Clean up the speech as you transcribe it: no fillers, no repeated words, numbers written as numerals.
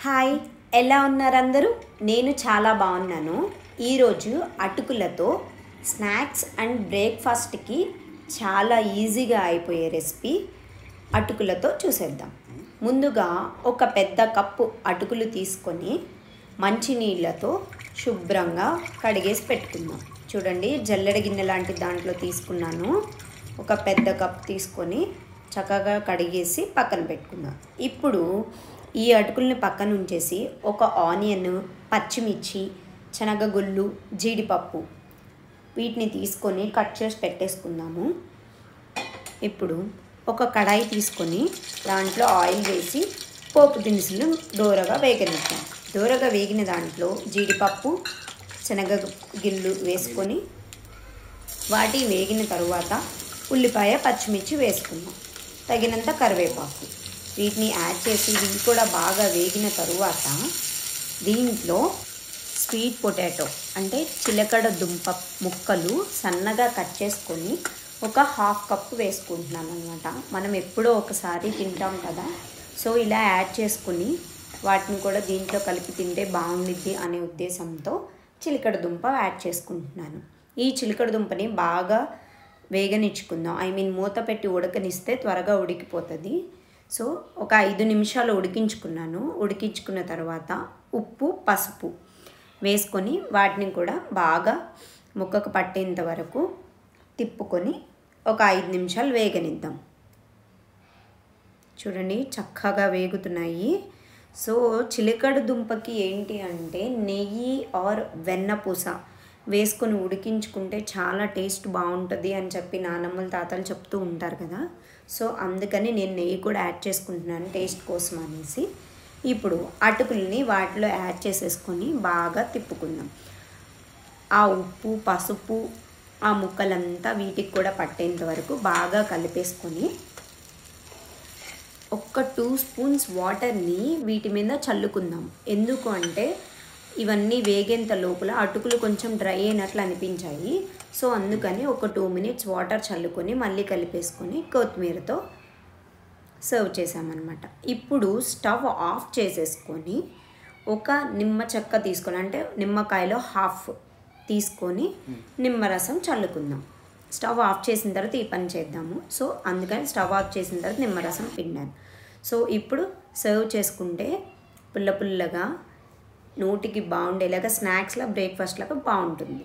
Hi, ఎలా ఉన్నారు అందరూ? నేను చాలా బాగున్నాను. ఈరోజు అటుకులతో స్నాక్స్ అండ్ బ్రేక్ఫాస్ట్కి చాలా ఈజీగా అయిపోయే రెసిపీ అటుకులతో చూసేద్దాం. ముందుగా ఒక పెద్ద కప్పు అటుకులు తీసుకొని మంచినీళ్ళతో శుభ్రంగా కడిగేసి పెట్టుకుందాం. చూడండి, జల్లెడ గిన్నె లాంటి దాంట్లో తీసుకున్నాను. ఒక పెద్ద కప్ తీసుకొని చక్కగా కడిగేసి పక్కన పెట్టుకుందాం. ఇప్పుడు ఈ అటుకుల్ని పక్కన ఉంచేసి ఒక ఆనియన్, పచ్చిమిర్చి, శనగగుళ్ళు, జీడిపప్పు వీటిని తీసుకొని కట్ చేసి పెట్టేసుకుందాము. ఇప్పుడు ఒక కడాయి తీసుకొని దాంట్లో ఆయిల్ వేసి పోపు దినుసులు దోరగా వేగనిద్దాం. దోరగా వేగిన దాంట్లో జీడిపప్పు, శనగగిళ్ళు వేసుకొని వాటి వేగిన తరువాత ఉల్లిపాయ, పచ్చిమిర్చి వేసుకుందాం. తగినంత కరివేపాకు వీటిని యాడ్ చేసి ఇవి కూడా బాగా వేగిన తరువాత దీంట్లో స్వీట్ పొటాటో అంటే చిలకడ దుంప ముక్కలు సన్నగా కట్ చేసుకొని ఒక హాఫ్ కప్ వేసుకుంటున్నాను అనమాట. మనం ఎప్పుడో ఒకసారి తింటాం కదా, సో ఇలా యాడ్ చేసుకుని వాటిని కూడా దీంట్లో కలిపి తింటే బాగుండిద్ది అనే ఉద్దేశంతో చిలకడ దుంప యాడ్ చేసుకుంటున్నాను. ఈ చిలకడ దుంపని బాగా వేగనిచ్చుకుందాం. మూత పెట్టి ఉడకనిస్తే త్వరగా ఉడికిపోతుంది. సో ఒక 5 నిమిషాలు ఉడికించుకున్నాను. ఉడికించుకున్న తర్వాత ఉప్పు, పసుపు వేసుకొని వాటిని కూడా బాగా ముక్కకు పట్టేంత వరకు తిప్పుకొని ఒక 5 నిమిషాలు వేగనిద్దాం. చూడండి, చక్కగా వేగుతున్నాయి. సో చిలకడ దుంపకి ఏంటి అంటే నెయ్యి ఆర్ వెన్నపూస వేసుకొని ఉడికించుకుంటే చాలా టేస్ట్ బాగుంటుంది అని చెప్పి నానమ్మలు, తాతలు చెప్తూ ఉంటారు కదా. సో అందుకని నేను నెయ్యి కూడా యాడ్ చేసుకుంటున్నాను టేస్ట్ కోసం అనేసి. ఇప్పుడు అటుకుల్ని వాటిలో యాడ్ చేసేసుకొని బాగా తిప్పుకుందాం. ఆ ఉప్పు, పసుపు ఆ ముక్కలంతా వీటికి కూడా పట్టేంత వరకు బాగా కలిపేసుకొని ఒక 2 స్పూన్స్ వాటర్ని వీటి మీద చల్లుకుందాం. ఎందుకు అంటే ఇవన్నీ వేగేంత లోపల అటుకులు కొంచెం డ్రై అయినట్లు అనిపించాయి. సో అందుకని ఒక 2 మినిట్స్ వాటర్ చల్లుకొని మళ్ళీ కలిపేసుకొని కొత్తిమీరతో సర్వ్ చేసామన్నమాట. ఇప్పుడు స్టవ్ ఆఫ్ చేసేసుకొని ఒక నిమ్మ చెక్క తీసుకొని, అంటే నిమ్మకాయలో హాఫ్ తీసుకొని నిమ్మరసం చల్లుకుందాం. స్టవ్ ఆఫ్ చేసిన తర్వాత ఈ పని చేద్దాము. సో అందుకని స్టవ్ ఆఫ్ చేసిన తర్వాత నిమ్మరసం పిండాను. సో ఇప్పుడు సర్వ్ చేసుకుంటే పుల్ల పుల్లగా నోటికి బాగుండేలాగా స్నాక్స్లా, బ్రేక్ఫాస్ట్ లాగా బాగుంటుంది.